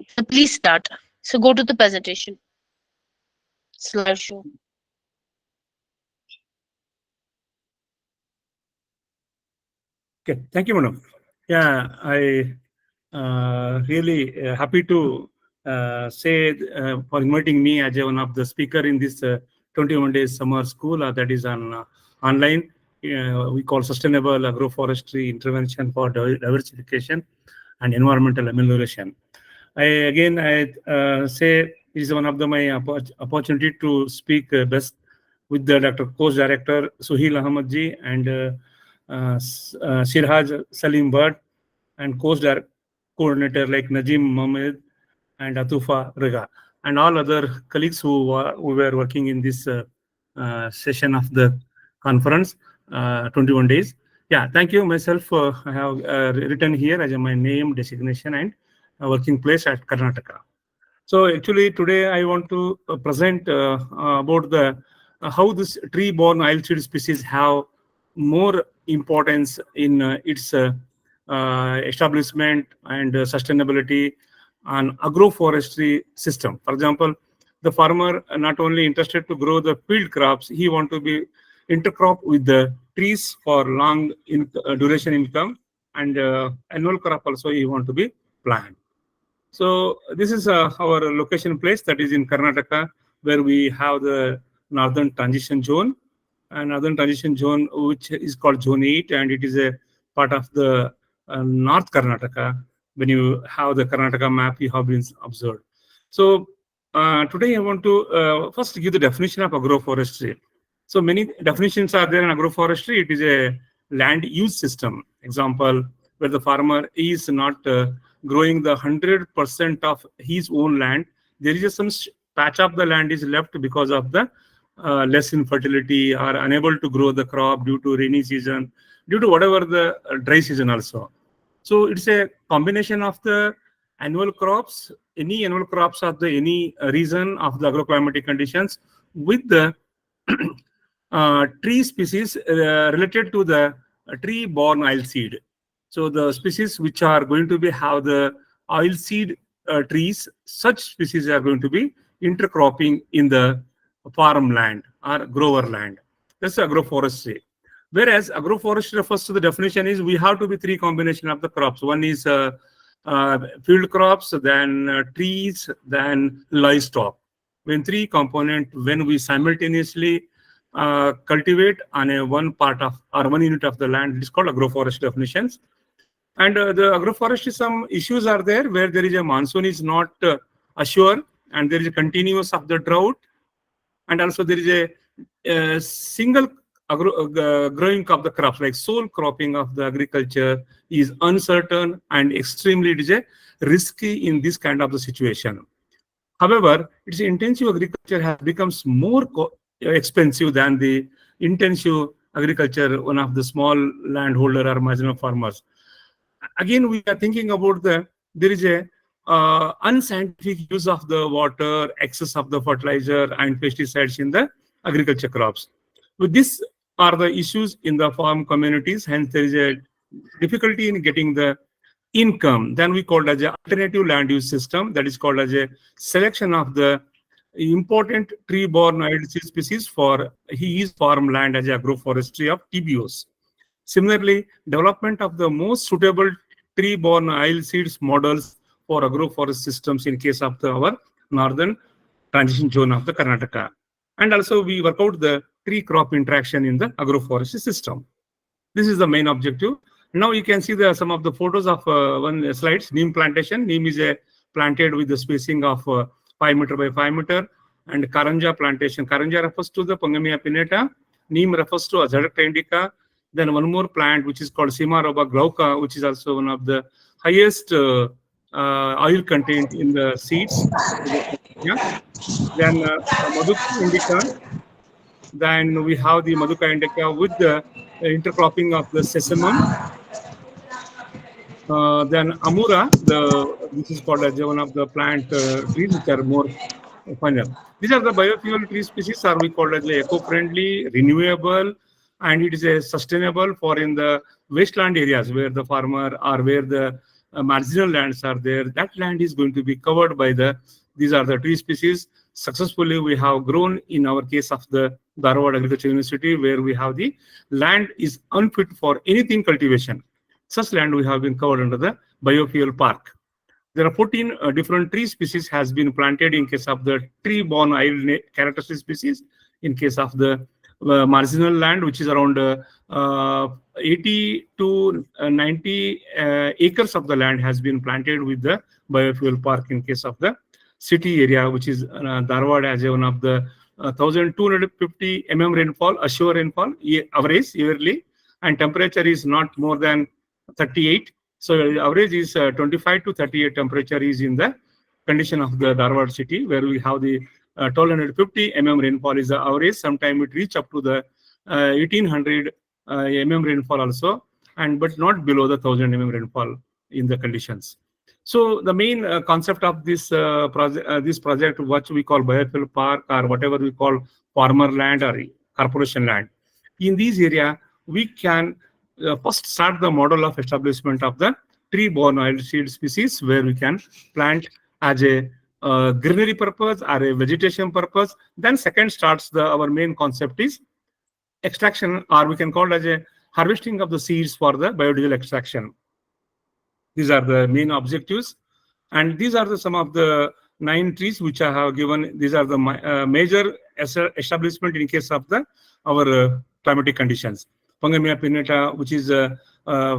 So please start. So go to the presentation slideshow. Okay, thank you, madam. Yeah, I really happy to say for inviting me as one of the speaker in this 21 days summer school that is on online. We call sustainable agroforestry intervention for diversification and environmental amelioration. I say it is one of my opportunity to speak best with the Dr. Course Director Suhail Ahmed ji and Sirhaj Salim Bhatt and coordinator like Najim Mohammed and Atufa Rega and all other colleagues who were working in this session of the conference, 21 days. Yeah, thank you. Myself, I have written here as my name, designation, and working place at Karnataka. So actually today I want to present about the how this tree-borne oilseed species have more importance in its establishment and sustainability on agroforestry system. For example, the farmer not only interested to grow the field crops, he want to be intercrop with the trees for long duration income and annual crop also he want to be plant. So this is our location place that is in Karnataka, where we have the northern transition zone, and northern transition zone which is called Zone 8, and it is a part of the North Karnataka. When you have the Karnataka map, you have been observed. So today I want to first give the definition of agroforestry. So many definitions are there in agroforestry. It is a land use system. Example, where the farmer is not growing the 100% of his own land. There is some patch of the land is left because of the less infertility or unable to grow the crop due to rainy season, due to whatever the dry season also. So it's a combination of the annual crops, any annual crops of the any region of the agroclimatic conditions with the tree species related to the tree-borne oil seed. So the species which are going to be have the oil seed trees, such species are going to be intercropping in the farmland or grower land. That's agroforestry. Whereas agroforestry refers to the definition is we have to be three combination of the crops. One is field crops, then trees, then livestock. When three component, when we simultaneously cultivate on a one part of or one unit of the land, it is called agroforestry definitions. And the agroforestry, some issues are there where there is a monsoon is not assured, and there is a continuous of the drought, and also there is a single growing of the crops, like sole cropping of the agriculture is uncertain and extremely it is a risky in this kind of the situation. However, its intensive agriculture has becomes more expensive than the intensive agriculture, one of the small landholder or marginal farmers. Again, we are thinking about there is a unscientific use of the water, excess of the fertilizer and pesticides in the agriculture crops. With this are the issues in the farm communities, hence there is a difficulty in getting the income. Then we called as a alternative land use system, that is called as a selection of the important tree-borne oil seed species for his farmland as agroforestry of TBOs. Similarly, development of the most suitable tree-borne oil seeds models for agroforest systems in case of our northern transition zone of the Karnataka. And also we work out the tree crop interaction in the agroforestry system. This is the main objective. Now you can see some of the photos of one slides. Neem plantation. Neem is planted with the spacing of 5 meter by 5 meter. And Karanja plantation. Karanja refers to the Pangamia pinnata. Neem refers to Azadirachta indica. Then one more plant which is called Simaroba glauca, which is also one of the highest oil content in the seeds. Yeah. Then Maduka indica. Then we have the Maduka indica with the intercropping of the sesamum. Then Amura, this is called as one of the plant trees which are more final. These are the biofuel tree species are we called as eco-friendly, renewable, and it is a sustainable for in the wasteland areas where the farmer or where the marginal lands are there, that land is going to be covered by these are the tree species. Successfully, we have grown in our case of the Dharwad Agriculture University, where we have the land is unfit for anything cultivation. Such land we have been covered under the biofuel park. There are 14 different tree species has been planted in case of the tree borne oil characteristic species. In case of the marginal land, which is around 80 to 90 acres of the land has been planted with the biofuel park. In case of the city area, which is Dharwad has one of the 1250 rainfall, assure rainfall, average yearly, and temperature is not more than 38. So average is 25 to 38 temperature is in the condition of the Dharwad city, where we have the 1250 rainfall is the average. Sometimes it reach up to the 1800 rainfall also, and but not below the 1000 rainfall in the conditions. So the main concept of this project, what we call biofuel park or whatever we call farmer land or corporation land, in this area we can first start the model of establishment of the tree borne oilseed species, where we can plant as a greenery purpose or a vegetation purpose. Then second starts our main concept is extraction, or we can call it as a harvesting of the seeds for the biodiesel extraction. These are the main objectives, and these are some of the 9 trees which I have given. These are the major establishment in case of our climatic conditions. Pangamia pinnata, which is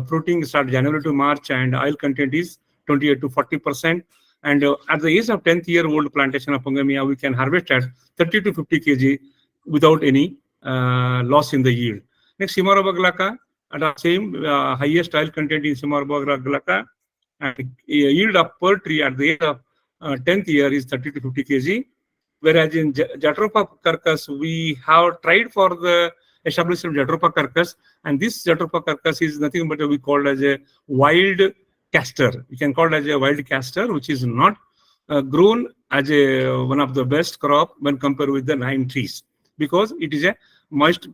fruiting start January to March, and oil content is 28 to 40%. And at the age of 10th year old plantation of Pangamia, we can harvest at 30 to 50 kg without any loss in the yield. Next, Simarabaglaka, at the same highest oil content in Simarabaglaka, and yield of per tree at the age of 10th year is 30 to 50 kg. Whereas in Jatropha carcass, we have tried for the establishment of Jatropha carcass, and this Jatropha carcass is nothing but we call as a wild castor. We can call it as a wild castor, which is not grown as one of the best crop when compared with the 9 trees, because it is a moist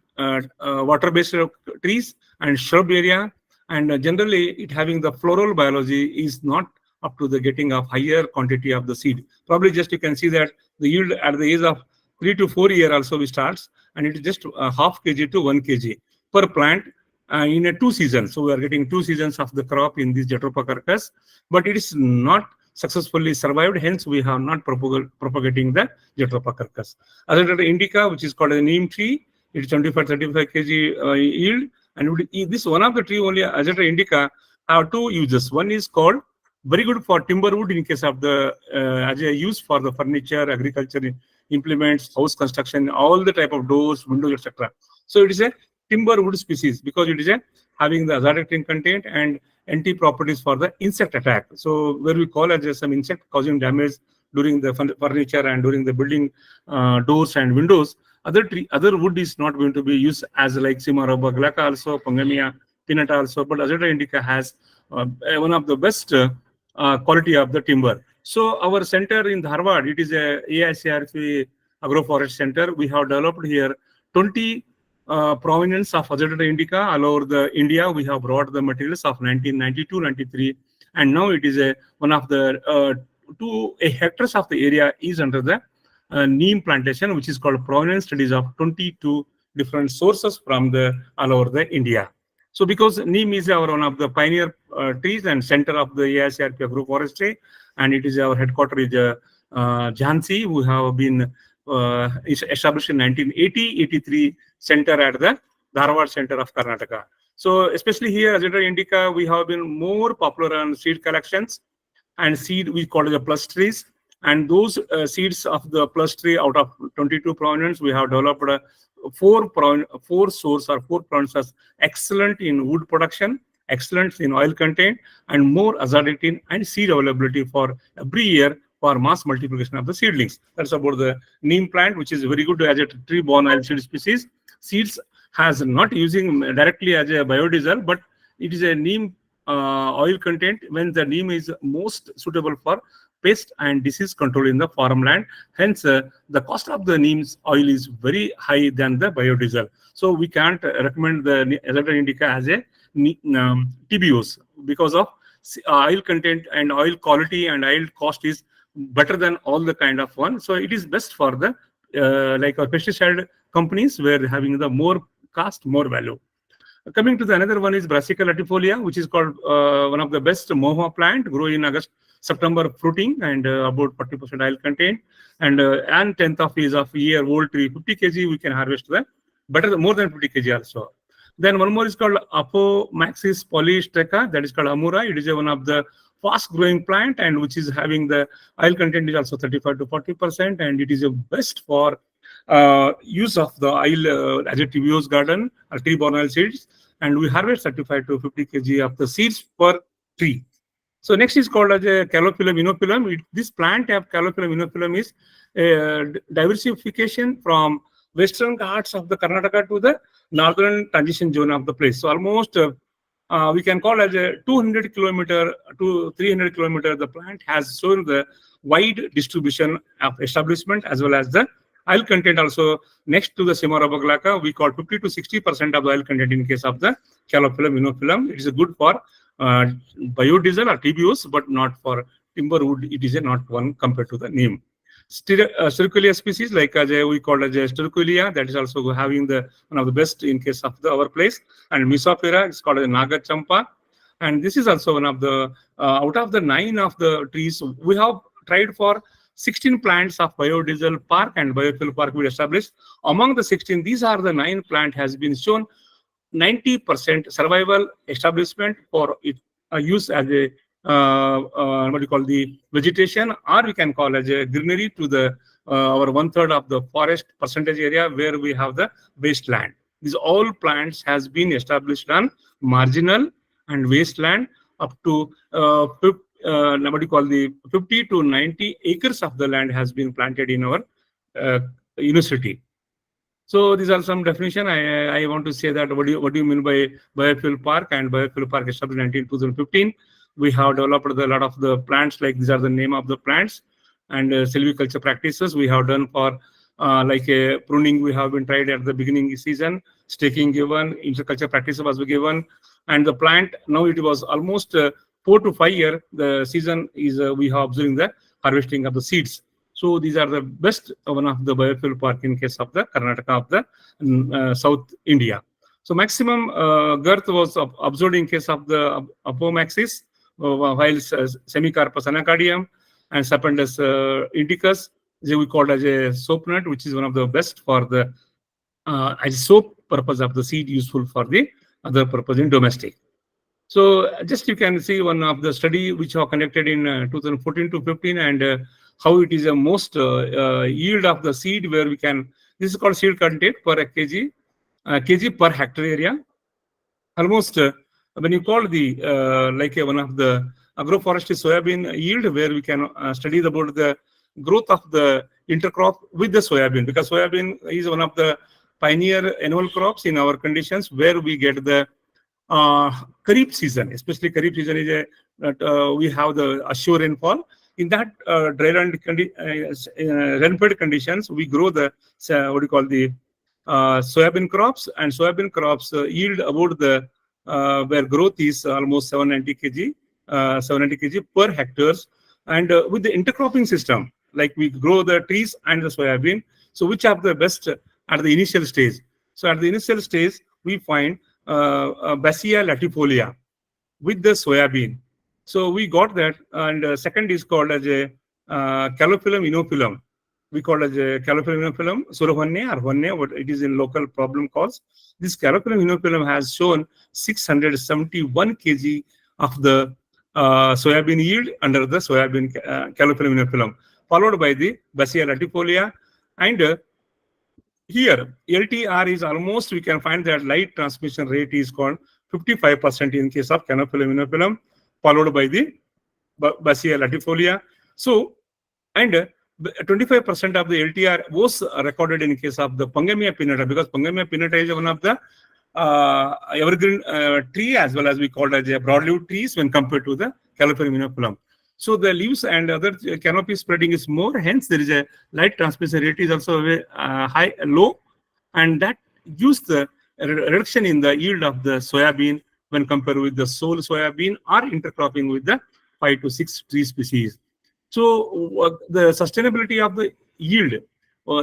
water-based trees and shrub area, and generally it having the floral biology is not up to the getting of higher quantity of the seed. Probably just you can see that the yield at the age of 3 to 4 year also we starts, and it is just half kg to 1 kg per plant in a 2 seasons. So we are getting 2 seasons of the crop in this Jatropha carcass, but it is not successfully survived. Hence, we have not propagating the Jatropha carcass. Azotara indica, which is called a neem tree, it is 25-35 kg yield, and this one of the tree only Azotara indica have 2 uses. One is called very good for timber wood in case of the as a use for the furniture, agriculture implements, house construction, all the type of doors, windows, etc. So it is a timber wood species because it is having the azadirachtin content and anti properties for the insect attack. So where we call as some insect causing damage during the furniture and during the building doors and windows, other wood is not going to be used as like Simaroba glauca also, Pangamia pinnata also, but Azotara indica has one of the best quality of the timber. So our center in Dharwad, it is a AICRP Agroforestry Center. We have developed here 20 provenance of Azotara indica all over the India. We have brought the materials of 1992-93, and now it is one of the 2 hectares of the area is under the neem plantation, which is called provenance studies of 22 different sources from the all over the India. So because neem is our one of the pioneer trees and center of the AICRP Agroforestry, and it is our headquarters is Jhansi. We have been established in 1980-83 center at the Dharwad center of Karnataka. So especially here, Azotara indica, we have been more popular on seed collections and seed we call it the plus trees. And those seeds of the plus tree out of 22 provenance, we have developed 4 source or 4 provenances excellent in wood production, excellent in oil content, and more azadirachtin and seed availability for every year for mass multiplication of the seedlings. That's about the neem plant, which is very good as a tree borne oil seed species. Seeds has not using directly as a biodiesel, but it is a neem oil content when the neem is most suitable for pest and disease control in the farmland. Hence, the cost of the neem's oil is very high than the biodiesel. So we can't recommend the Azotara indica as a TBOs because of oil content and oil quality and oil cost is better than all the kind of one. So it is best for the like our pesticide companies where having the more cost, more value. Coming to the another one is Brassica latifolia, which is called one of the best moha plant, grow in August, September fruiting and about 40% oil content. And 10th of is of year old tree, 50 kg we can harvest the better more than 50 kg also. Then one more is called Apomaxis polystreca, that is called Amura. It is one of the fast growing plant and which is having the oil content is also 35 to 40%, and it is a best for use of the oil as a TBO's garden or tree borne oil seeds, and we harvest 35 to 50 kg of the seeds per tree. So next is called as a Calophyllum inoculum. This plant of Calophyllum inoculum is diversification from western Ghats of the Karnataka to the northern transition zone of the place. So almost we can call as a 200 kilometer to 300 kilometer. The plant has shown the wide distribution of establishment as well as the oil content also next to the Simara Baglaka. We call 50 to 60% of the oil content in case of the Calophyllum inoculum. It is good for biodiesel or TBOs, but not for timber wood. It is not one compared to the name. Sterculia species like we call as Sterculia, that is also having the one of the best in case of our place, and Misopera, it's called a Naga Champa, and this is also one of the out of the 9 of the trees we have tried for 16 plants of biodiesel park and biofuel park we established. Among the 16, these are the 9 plant has been shown 90% survival establishment for it use as a what do you call the vegetation, or we can call as a greenery to the our 1/3 of the forest percentage area where we have the wasteland. These all plants has been established on marginal and wasteland up to what do you call the 50 to 90 acres of the land has been planted in our university. So these are some definition. I want to say that what do you mean by biofuel park and biofuel park established in 2015. We have developed a lot of the plants, like these are the name of the plants, and silviculture practices we have done for like pruning we have been tried at the beginning season, staking given, interculture practices was given, and the plant now it was almost 4 to 5 year the season is we have observing the harvesting of the seeds. So these are the best one of the biofuel park in case of the Karnataka of the South India. So maximum girth was observed in case of the Apomaxis, while Semicarpus anacardium and Sapendus indicus, we call as a soap nut, which is one of the best for the as soap purpose of the seed, useful for the other purpose in domestic. So just you can see one of the study which are conducted in 2014 to 15, and how it is a most yield of the seed where we can, this is called seed content per kg per hectare area. Almost when you call the like one of the agroforestry soybean yield where we can study about the growth of the intercrop with the soybean, because soybean is one of the pioneer annual crops in our conditions where we get the Kharif season, especially Kharif season is we have the assure rainfall. In that dry land rainfed conditions, we grow the what do you call the soybean crops, and soybean crops yield about the where growth is almost 790 kg per hectares, and with the intercropping system, like we grow the trees and the soybean. So which are the best at the initial stage? So at the initial stage, we find Basia latifolia with the soybean. So we got that, and second is called as a Calophyllum inoculum. We call it as a Calophyllum inoculum, Surahonne or Honne, what it is in local problem calls. This Calophyllum inoculum has shown 671 kg of the soybean yield under the soybean Calophyllum inoculum, followed by the Basia latifolia, and here, LTR is almost, we can find that light transmission rate is called 55% in case of Calophyllum inoculum, followed by the Basia latifolia. So, and 25% of the LTR was recorded in case of the Pangamia pinnata, because Pangamia pinnata is one of the evergreen tree, as well as we call it as a broadleaf trees when compared to the Calophyllum inoculum. So the leaves and other canopy spreading is more, hence there is a light transmission rate is also low, and that gives the reduction in the yield of the soybean when compared with the sole soybean or intercropping with the 5 to 6 tree species. So the sustainability of the yield,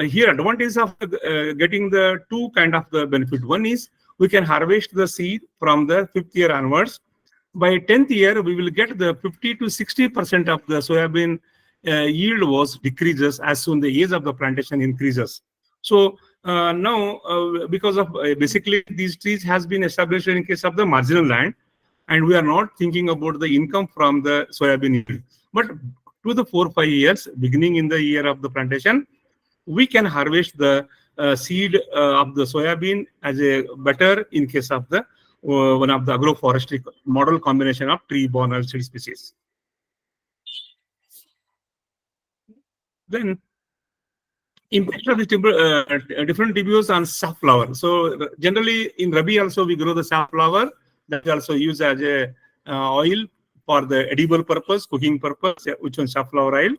here advantage of getting the two kind of the benefit. One is we can harvest the seed from the 5th year onwards. By 10th year, we will get the 50 to 60% of the soybean yield was decreases as soon the age of the plantation increases. So now, because of basically these trees has been established in case of the marginal land, and we are not thinking about the income from the soybean yield. But to the 4 5 years, beginning in the year of the plantation, we can harvest the seed of the soybean as a better in case of the one of the agroforestry model combination of tree borne oil seed species. Then impact of the different TBOs on safflower. So generally in Rabi also we grow the safflower that is also used as a oil for the edible purpose, cooking purpose, which one safflower oil.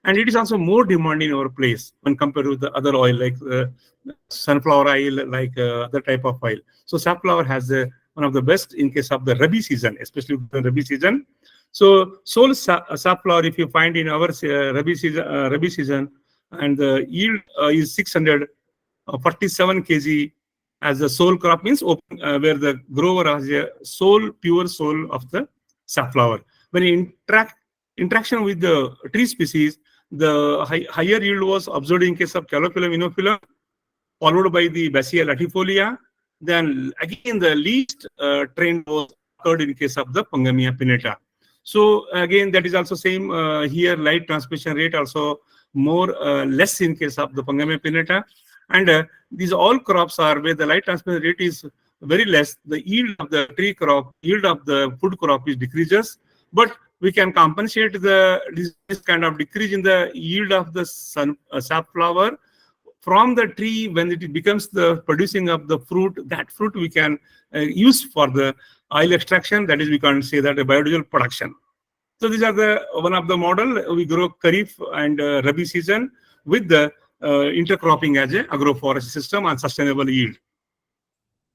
And it is also more demanding in our place when compared with the other oil like sunflower oil, like other type of oil. So safflower has one of the best in case of the Rabi season, especially the Rabi season. So sole safflower, if you find in our Rabi season, and the yield is 647 kg as the sole crop means open, where the grower has a pure sole of the safflower. When interaction with the tree species, the higher yield was observed in case of Calophyllum inoculum, followed by the Basia latifolia. Then again, the least trend was occurred in case of the Pangamia pinnata. So again, that is also same here. Light transmission rate also more less in case of the Pangamia pinnata, and these all crops are where the light transmission rate is very less. The yield of the tree crop, yield of the food crop is decreases, but we can compensate this kind of decrease in the yield of the safflower from the tree when it becomes the producing of the fruit. That fruit we can use for the oil extraction. That is, we can say that a biodiesel production. So these are the one of the model. We grow Kharif and Rabi season with the intercropping as a agroforestry system and sustainable yield.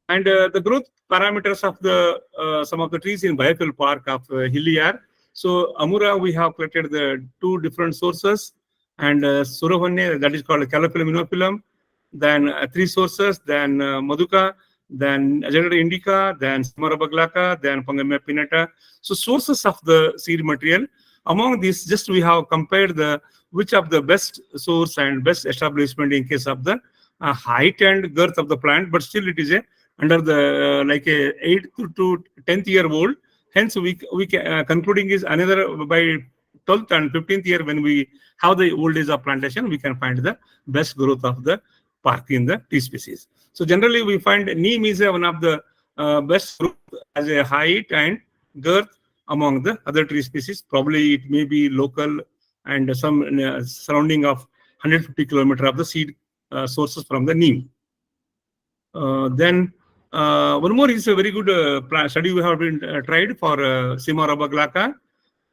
And the growth parameters of the some of the trees in biofuel park of Hillier. So Amura, we have collected the two different sources, and Suravanya, that is called Calophyllum inoculum, then three sources, then Maduka, then Agenda indica, then Samarabaglaca, then Pangamia pinnata. So sources of the seed material. Among these, just we have compared the which of the best source and best establishment in case of the height and girth of the plant, but still it is a under the like a 8th to 10th year old. Hence, we concluding is another by 12th and 15th year when we have the old age of plantation, we can find the best growth of the park in the tree species. So generally, we find neem is one of the best growth as a height and girth among the other tree species. Probably it may be local and some surrounding of 150 kilometer of the seed sources from the neem. Then one more is a very good study we have been tried for Cimarabaglaca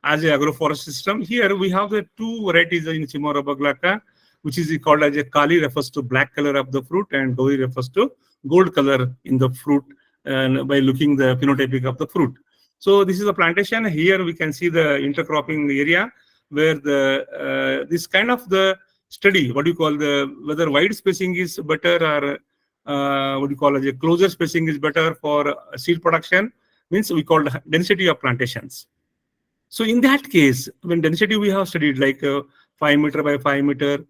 as a agroforest system. Here we have the two varieties in Cimarabaglaca, which is called as a Kali refers to black color of the fruit and Gauri refers to gold color in the fruit by looking the phenotypic of the fruit. So this is a plantation. Here we can see the intercropping area where the this kind of the study, what do you call the whether wide spacing is better or what do you call as a closer spacing is better for seed production, means we call density of plantations. So in that case, when density we have studied like 5 meter by 5 meter,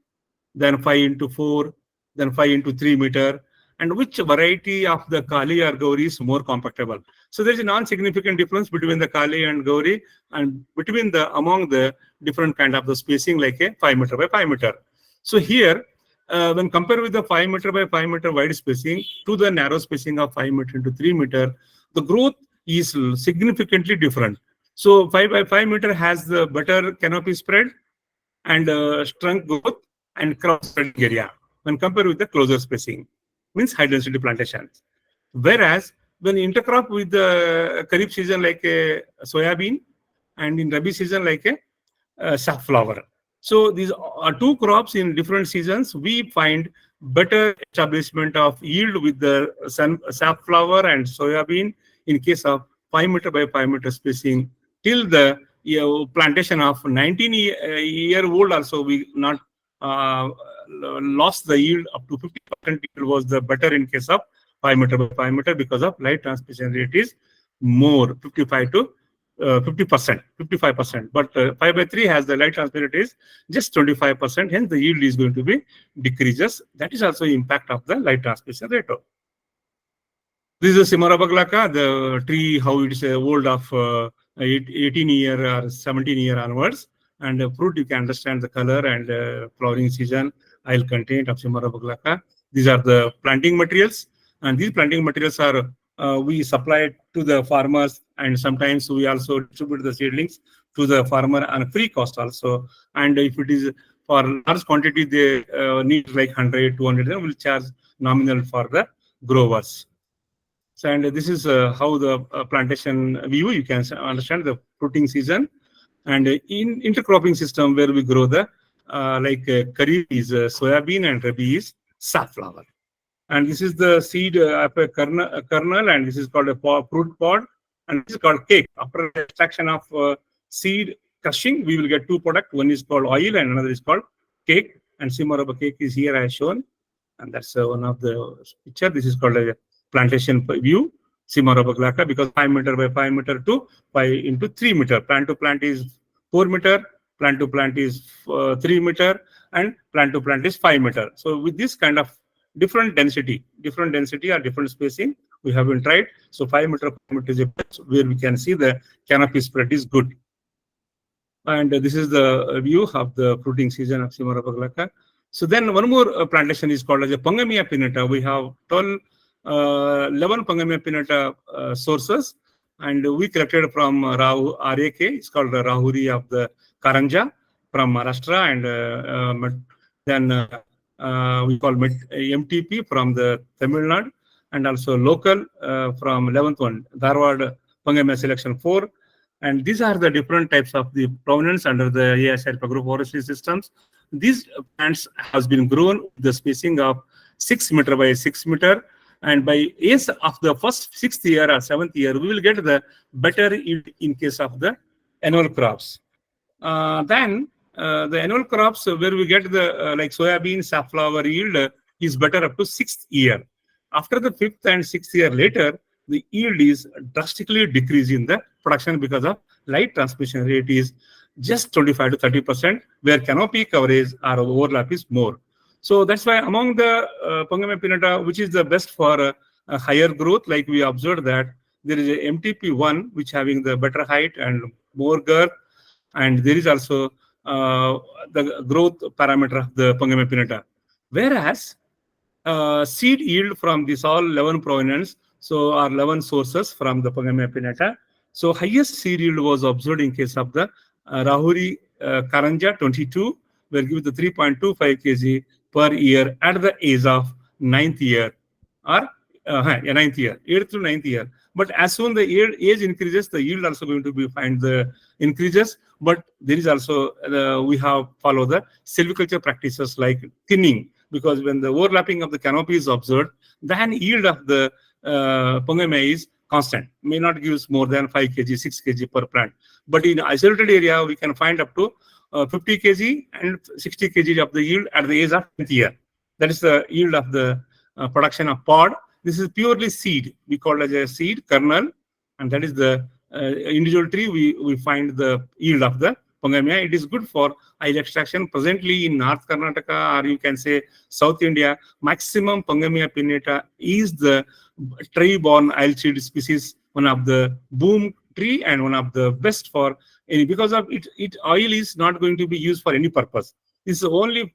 then 5 into 4, then 5 into 3 meter, and which variety of the Kali or Gauri is more compactable. So there is a non-significant difference between the Kali and Gauri and between the among the different kind of the spacing like a 5 meter by 5 meter. So here, when compared with the 5 meter by 5 meter wide spacing to the narrow spacing of 5 meter into 3 meter, the growth is significantly different. So 5 by 5 meter has the better canopy spread and trunk growth and cross spreading area when compared with the closer spacing, means high density plantations. Whereas when intercrop with the Kharif season like a soybean and in Rabi season like a safflower. So these are two crops in different seasons. We find better establishment of yield with the safflower and soybean in case of 5 meter by 5 meter spacing till the plantation of 19-year-old also we not uh, lost the yield up to 50% yield was the better in case of 5 meter by 5 meter because of light transmission rate is more 55 to 50%, 55%. But 5 by 3 has the light transmission rate is just 25%. Hence, the yield is going to be decreases. That is also impact of the light transmission rate. This is Simara baglaka, the tree, how it's old of 18 year or 17 year onwards. And fruit, you can understand the color and flowering season, oil content of Simara baglaka. These are the planting materials. And these planting materials are, we supply to the farmers. And sometimes we also distribute the seedlings to the farmer on free cost also. And if it is for large quantity, they need like 100, 200, then we'll charge nominal for the growers. So, and this is how the plantation view, you can understand the fruiting season. And in intercropping system where we grow the Kharif is soybean and Rabi is safflower. And this is the seed of a kernel, and this is called a fruit pod, and this is called cake. After extraction of seed crushing, we will get two products. One is called oil and another is called cake. And similar of a cake is here I shown. And that's one of the picture. This is called a plantation view, Simara baglaka, because 5 meter by 5 meter to 5 into 3 meter. Plant to plant is 4 meter, plant to plant is 3 meter, and plant to plant is 5 meter. So with this kind of different density or different spacing, we have been tried. So 5 meter is a place where we can see the canopy spread is good. And this is the view of the fruiting season of Simara baglaka. So then one more plantation is called as a Pangamia pinnata. We have 11 Pangamia pinnata sources, and we collected from RAK. It's called the Rahuri of the Karanja from Maharashtra, and then we call MTP from the Tamil Nadu, and also local from 11th one, Dharwad Pangamia selection 4. And these are the different types of the provenance under the ASL agroforestry systems. These plants has been grown with the spacing of 6 meter by 6 meter. And by age of the first 6th year or 7th year, we will get the better yield in case of the annual crops. Then the annual crops where we get the like soybean, safflower yield is better up to 6th year. After the 5th and 6th year later, the yield is drastically decreased in the production because of light transmission rate is just 25 to 30%, where canopy coverage or overlap is more. So that's why among the Pangamia pinnata, which is the best for higher growth, like we observed that there is a MTP1 which having the better height and more girth, and there is also the growth parameter of the Pangamia pinnata. Whereas seed yield from this all 11 provenance, so are 11 sources from the Pangamia pinnata. So highest seed yield was observed in case of the Rahuri Karanja 22, where give the 3.25 kg per year at the age of 9th year or 9th year, 8th to 9th year. But as soon the age increases, the yield also going to be find the increases. But there is also we have follow the silviculture practices like thinning, because when the overlapping of the canopy is observed, then yield of the Pangamia is constant, may not give more than 5 kg, 6 kg per plant. But in isolated area, we can find up to 50 kg and 60 kg of the yield at the age of 10th year. That is the yield of the production of pod. This is purely seed. We call it as a seed kernel, and that is the individual tree. We find the yield of the Pangamia. It is good for oil extraction. Presently in North Karnataka, or you can say South India, maximum Pangamia pinnata is the Tree Borne Oil seed species, one of the boom tree and one of the best for any, because of it oil is not going to be used for any purpose. This is the only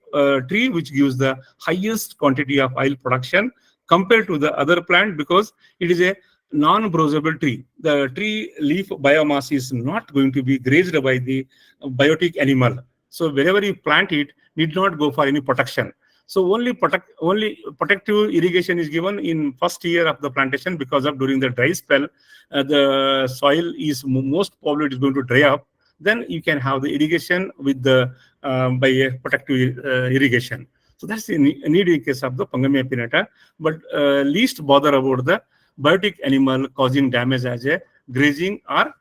tree which gives the highest quantity of oil production compared to the other plant, because it is a non-browsable tree. The tree leaf biomass is not going to be grazed by the biotic animal. So wherever you plant it, need not go for any protection. So only protective irrigation is given in first year of the plantation, because of during the dry spell, the soil is most probably it is going to dry up. Then you can have the irrigation with the by a protective irrigation. So that's the need in case of the Pangamia pinnata. But least bother about the biotic animal causing damage as a grazing or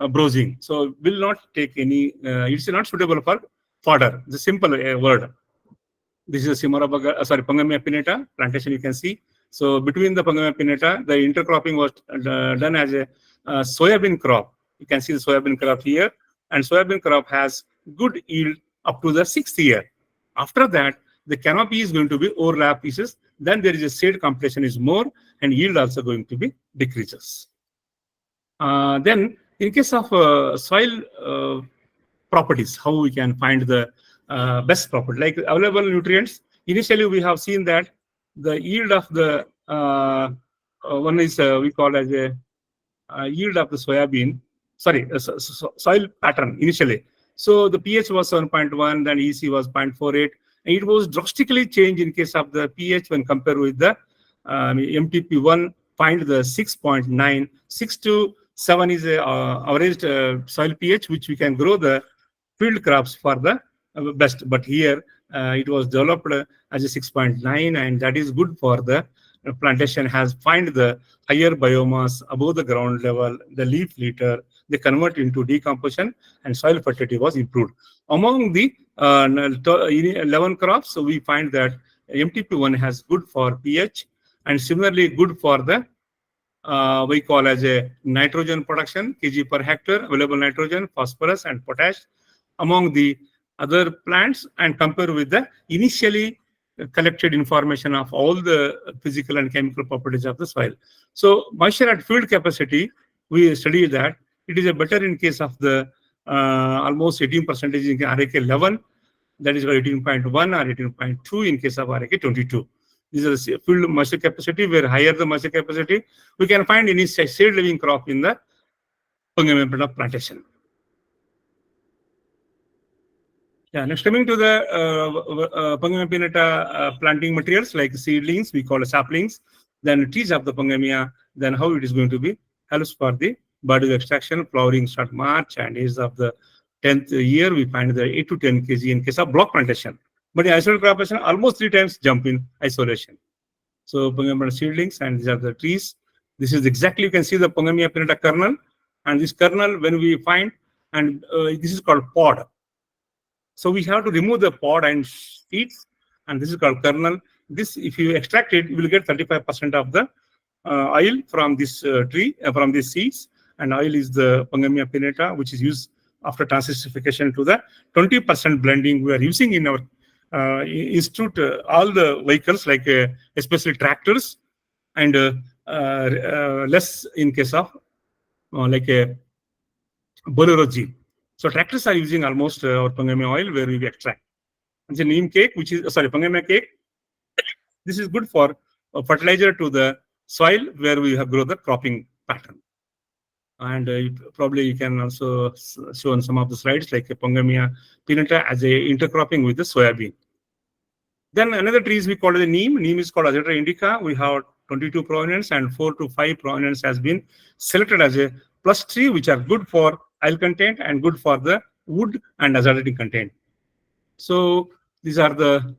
browsing. So will not take any, it's not suitable for fodder. The simple word. This is a Pangamia pinnata plantation you can see. So between the Pangamia pinnata, the intercropping was done as a soybean crop. You can see the soybean crop here, and soybean crop has good yield up to the 6th year. After that, the canopy is going to be overlap pieces. Then there is a shade completion is more, and yield also going to be decreases. Then in case of soil properties, how we can find the best property, like available nutrients. Initially, we have seen that the yield of the one is we call as a yield of the soybean, soil pattern initially. So the pH was 7.1, then EC was 0.48. And it was drastically changed in case of the pH when compared with the MTP1, find the 6.9. 6 to 7 is a average soil pH, which we can grow the field crops for the best. But here it was developed as a 6.9, and that is good for the plantation. Has find the higher biomass above the ground level, the leaf litter, they convert into decomposition, and soil fertility was improved. Among the 11 crops, so we find that MTP1 has good for pH, and similarly good for the we call as a nitrogen production, kg per hectare, available nitrogen, phosphorus, and potash among the other plants, and compare with the initially collected information of all the physical and chemical properties of the soil. So moisture at field capacity, we study that it is a better in case of the almost 18% in RAK 11, that is 18.1 or 18.2 in case of RAK 22. This is a field moisture capacity, where higher the moisture capacity, we can find any shade living crop in the Pangamia plantation. Yeah, next coming to the Pangamia pinnata planting materials like seedlings, we call saplings, then trees of the Pangamia, then how it is going to be helps for the bud extraction, flowering start March, and is of the 10th year, we find the 8 to 10 kg in case of block plantation. But in isolated crop plantation, almost 3 times jump in isolation. So Pangamia seedlings, and these are the trees. This is exactly, you can see the Pangamia pinnata kernel, and this kernel when we find, and this is called pod. So we have to remove the pod and seeds, and this is called kernel. This, if you extract it, you will get 35% of the oil from this tree, from these seeds. And oil is the Pangamia pinnata, which is used after transesterification to the 20% blending we are using in our institute. All the vehicles, like especially tractors, and less in case of like a Bolero Jeep. So tractors are using almost our Pangamia oil, where we extract. The neem cake, which is Pangamia cake. This is good for fertilizer to the soil, where we have grown the cropping pattern. And probably you can also show on some of the slides, like a Pangamia pinnata as a intercropping with the soybean. Then another trees we call the neem. Neem is called Azedra indica. We have 22 provenance, and 4 to 5 provenance has been selected as a plus tree, which are good for oil content and good for the wood and azotic content. So these are the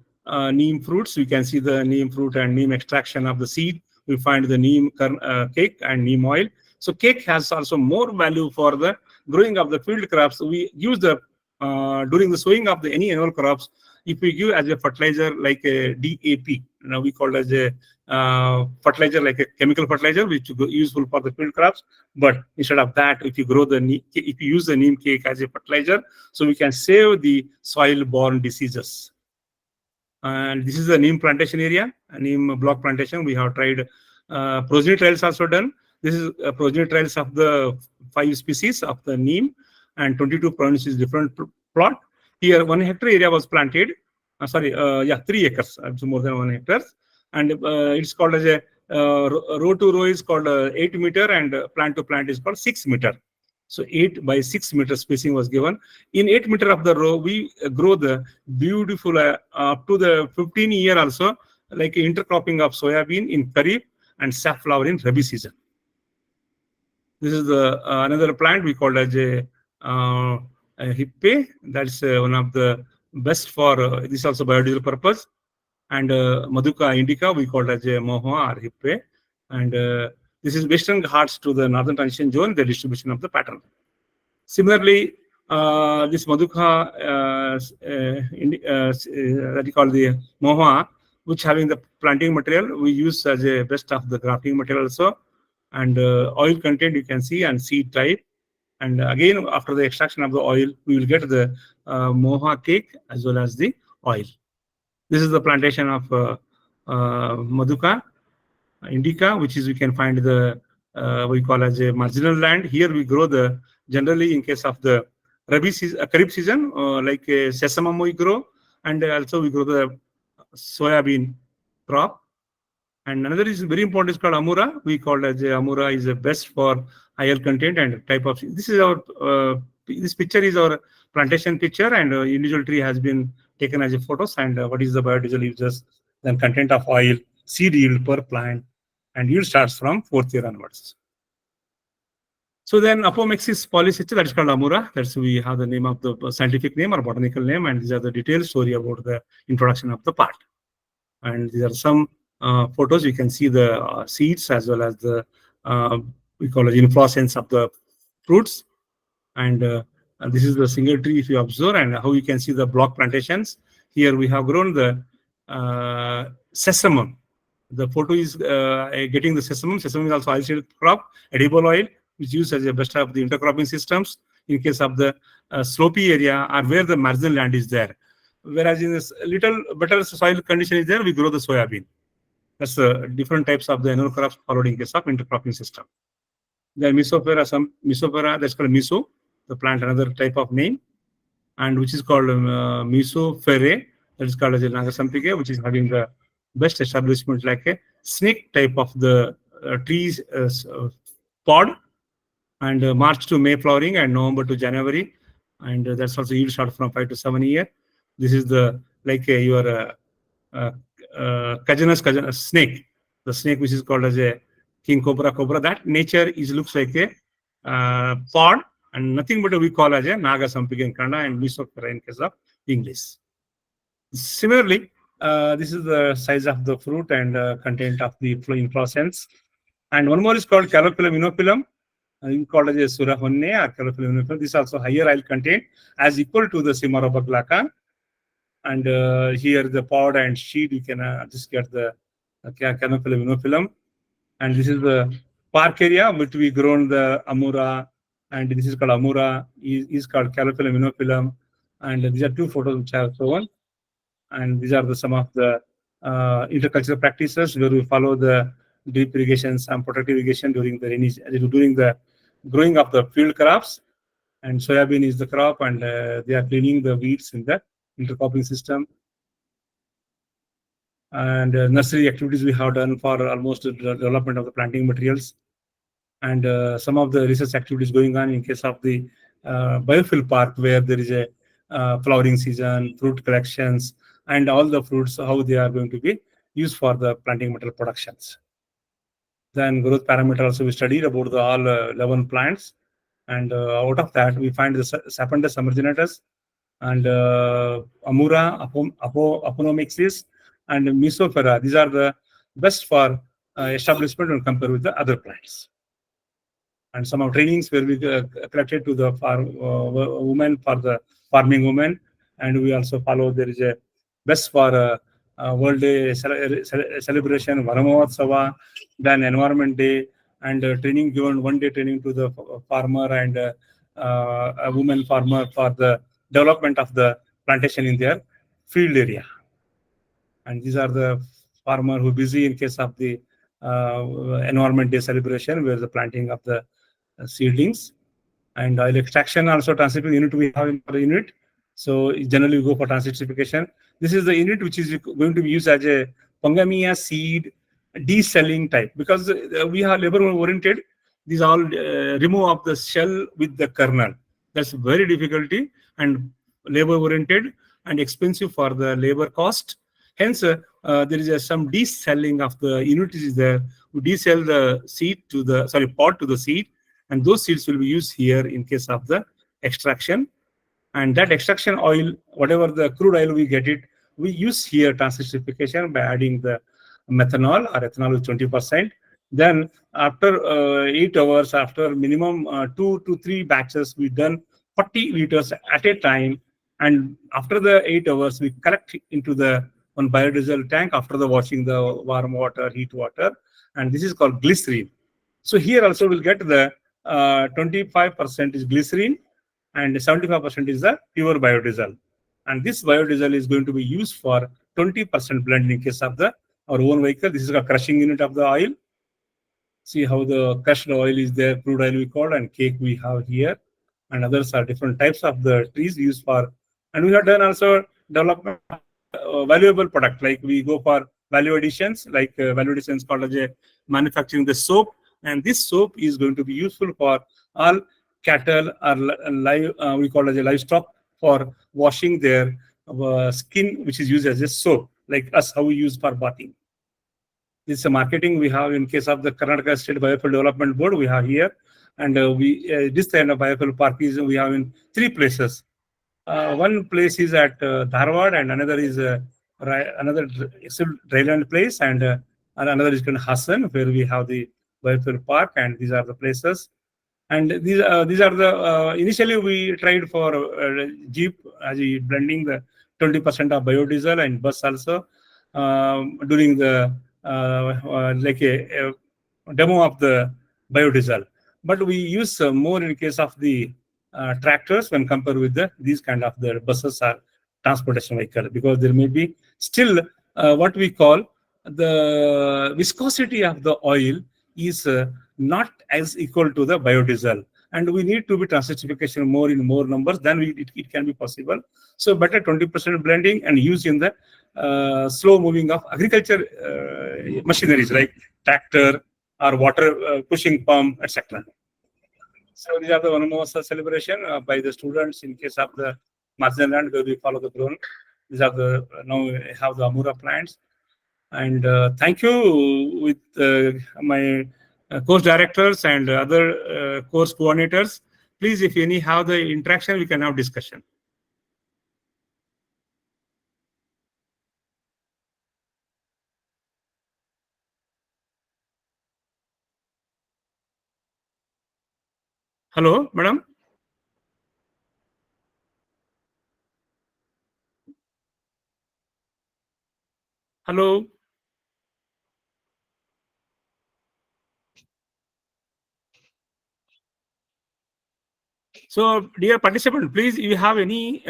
neem fruits. We can see the neem fruit and neem extraction of the seed. We find the neem cake and neem oil. So cake has also more value for the growing of the field crops. We use the during the sowing of the any annual crops. If we give as a fertilizer like a DAP, now we call as a fertilizer, like a chemical fertilizer, which is useful for the field crops. But instead of that, if you grow if you use the neem cake as a fertilizer, so we can save the soil-borne diseases. And this is the neem plantation area, a neem block plantation. We have tried progeny trials also done. This is progeny trials of the 5 species of the neem, and 22 provinces different plot. Here 1 hectare area was planted. 3 acres, so more than 1 hectare. And it's called as a row to row is called 8 meter, and plant to plant is called 6 meter. So 8 by 6 meter spacing was given. In 8 meter of the row, we grow the beautiful up to the 15 year also, like intercropping of soybean in Kharif and safflower in Rabi season. This is the another plant we called as a hippe. That's one of the best for this also biodiesel purpose. And Maduka indica we called as a mohua or hippe. And This is Western Ghats to the Northern Transition Zone, the distribution of the pattern. Similarly, this Madhuka, that we call the Mohua, which having the planting material, we use as a best of the grafting material also. And oil content you can see, and seed type. And again, after the extraction of the oil, we will get the Moha cake as well as the oil. This is the plantation of Madhuka indica, which is we can find the we call as a marginal land. Here we grow the generally in case of the Rabi season, Kharif season, like sesame we grow, and also we grow the soybean crop. And another is very important is called Amura. We call as Amura is the best for higher content and type of. This is our this picture is our plantation picture, and individual tree has been taken as a photos. And what is the biodiesel uses? Then content of oil, seed yield per plant, and yield starts from 4th year onwards. So then Apomixis polycystic, that is called Amura. That's we have the name of the scientific name or botanical name, and these are the detailed story about the introduction of the part. And these are some photos. You can see the seeds as well as the we call it inflorescence of the fruits. And this is the single tree if you observe, and how you can see the block plantations. Here we have grown the sesame. The photo is getting the sesame. Sesame is also oil-seed crop, edible oil, which is used as a best of the intercropping systems in case of the slopy area or where the marginal land is there. Whereas in this little better soil condition is there, we grow the soybean. That's different types of the annual crops followed in case of intercropping system. Then Misopera, that's called miso, the plant, another type of name, and which is called Misophere, that is called as a Nagasampike, which is having the best establishment like a snake type of the trees pod, and March to May flowering and November to January, and that's also yield start from 5 to 7 year. This is the like your Kajanus snake, the snake which is called as a king cobra. That nature is looks like a pod, and nothing but we call as a Naga Sampika in Kannada and Misopera in case of English. Similarly, this is the size of the fruit and content of the inflorescence. And one more is called Calophyllum inoculum, called as a Surahonne or Calophyllum inoculum. This is also higher oil content as equal to the Cimaroba glauca. And here the pod and sheet, you can just get the Calophyllum inoculum. And this is the park area which we grown the Amura, and this is called Amura, is called Calophyllum inoculum. And these are two photos which are shown. And these are the some of the intercultural practices where we follow the drip irrigation, some protective irrigation during the growing of the field crops. And soybean is the crop, and they are cleaning the weeds in the intercropping system. And nursery activities we have done for almost the development of the planting materials, and some of the research activities going on in case of the biofuel park, where there is a flowering season, fruit collections, and all the fruits, how they are going to be used for the planting material productions. Then growth parameter also we studied about the all 11 plants, and out of that we find the Sapindus amarginatus and Amura, Aponomixis, and Misopera. These are the best for establishment when compared with the other plants. And some of trainings where we collected to the women, for the farming women, and we also follow there is a best for World Day celebration, Varamahotsava, then Environment Day, and training given 1 day training to the farmer and a woman farmer for the development of the plantation in their field area. And these are the farmer who busy in case of the Environment Day celebration, where the planting of the seedlings. And oil extraction also transcription unit we have in the unit. So generally we go for transcription. This is the unit which is going to be used as a Pangamia seed decelling type, because we are labor oriented. These all remove of the shell with the kernel. That's very difficulty and labor oriented and expensive for the labor cost. Hence, there is some decelling of the unit is there. We decel the seed to the pod to the seed, and those seeds will be used here in case of the extraction. And that extraction oil, whatever the crude oil we get it, we use here transesterification by adding the methanol or ethanol with 20%. Then after 8 hours, after minimum 2 to 3 batches, we done 40 liters at a time. And after the 8 hours, we collect into the one biodiesel tank after the washing the warm water, heat water, and this is called glycerin. So here also we'll get the 25% is glycerin and 75% is the pure biodiesel. And this biodiesel is going to be used for 20% blend in case of the our own vehicle. This is a crushing unit of the oil. See how the crushed oil is there, crude oil we call, and cake we have here, and others are different types of the trees used for. And we have done also development of valuable product, like we go for value additions, like value additions called as a manufacturing the soap, and this soap is going to be useful for all cattle or live, we call as a livestock, for washing their skin, which is used as a soap, like us how we use for bathing. This is a marketing we have in case of the Karnataka State Biofuel Development Board we have here, and this kind of biofuel park is we have in 3 places. One place is at Dharwad, and another is another dryland place, and another is in Hassan, where we have the biofuel park, and these are the places. And these are the initially we tried for Jeep as we blending the 20% of biodiesel and bus also during the like a demo of the biodiesel. But we use more in case of the tractors when compared with these kind of the buses or transportation vehicle, because there may be still what we call the viscosity of the oil is not as equal to the biodiesel, and we need to be transcriptification more in more numbers, then it can be possible. So better 20% blending and use in the slow moving of agriculture machineries like tractor or water pushing pump, etc. So these are the Vanamosa celebration by the students in case of the marginal land where we follow the drone. These are the now we have the Amura plants. And thank you with my course directors and other course coordinators. Please, if any have the interaction, we can have discussion. Hello, madam. Hello. So, dear participant, please, you have any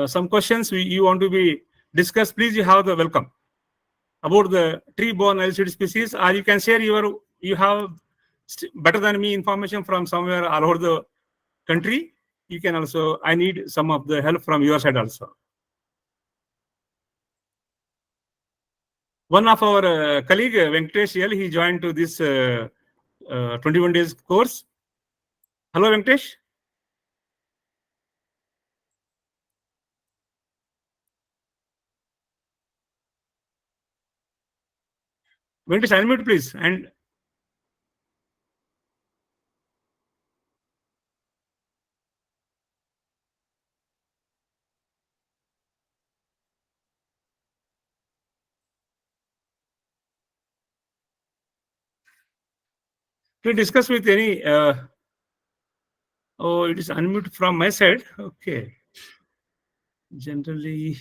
some questions you want to be discussed, please, you have the welcome about the tree borne oil seed species, or you can share you have better than me information from somewhere all over the country. You can also, I need some of the help from your side also. One of our colleague, Venkatesh L, he joined to this 21 days course. Hello, Venkatesh. Venkatesh, unmute please. And please discuss with any, oh, it is unmute from my side. Okay. Generally,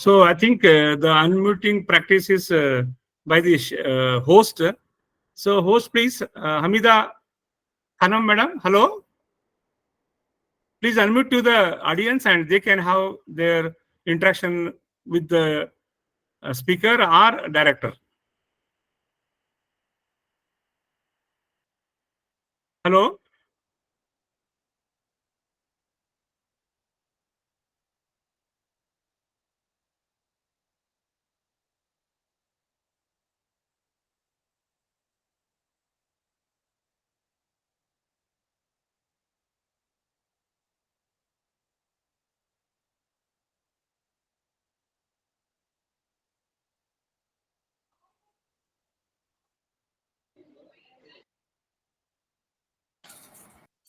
so I think the unmuting practice is by the host. So host, please, Hamida Hanam, madam, hello. Please unmute to the audience and they can have their interaction with the speaker or director. Hello?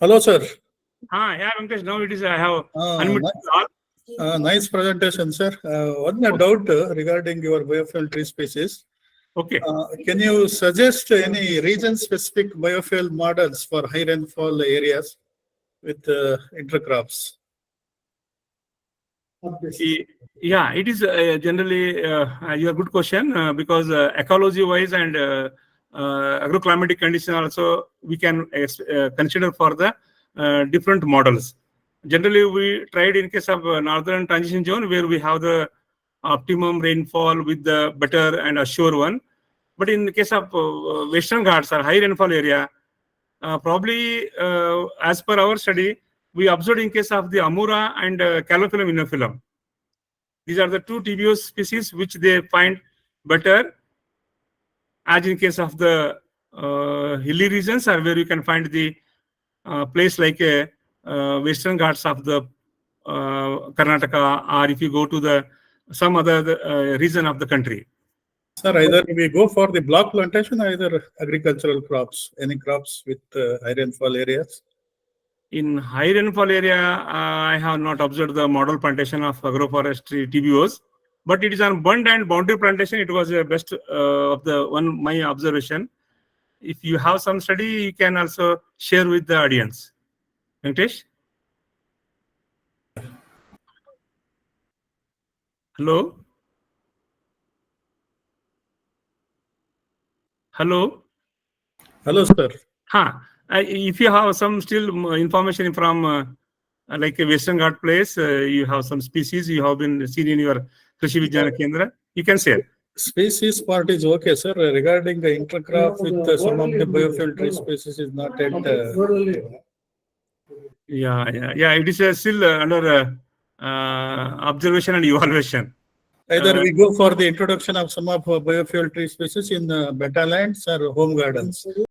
Hello, sir. Yeah, Venkatesh, now it is, I have unmuted Nice, all. nice presentation, sir. One doubt regarding your biofuel tree species. Okay. Can you suggest any region-specific biofuel models for high rainfall areas with intercrops? Yeah, it is generally your good question because ecology wise and agroclimatic condition also we can consider for the different models. Generally, we tried in case of northern transition zone where we have the optimum rainfall with the better and assure one. But in the case of Western Ghats or high rainfall area, probably as per our study, we observed in case of the Amura and Calophyllum inophyllum. These are the two TBO species which they find better, as in case of the hilly regions or where you can find the place like a Western Ghats of the Karnataka, or if you go to the some other region of the country. Sir, either we go for the block plantation, either agricultural crops, any crops with high rainfall areas. In high rainfall area, I have not observed the model plantation of agroforestry TBOs, but it is on bund and boundary plantation. It was the best of the one my observation. If you have some study, you can also share with the audience. Venkatesh? Hello? Hello? Hello, sir. If you have some still information from like a Western Ghat place, you have some species you have been seen in your Krishi Vijnana Kendra, you can share. Species part is okay, sir. Regarding the intercrop with some of the biofuel tree species is not yet. Yeah. It is still under observation and evaluation. Either we go for the introduction of some of biofuel tree species in beta lands or home gardens.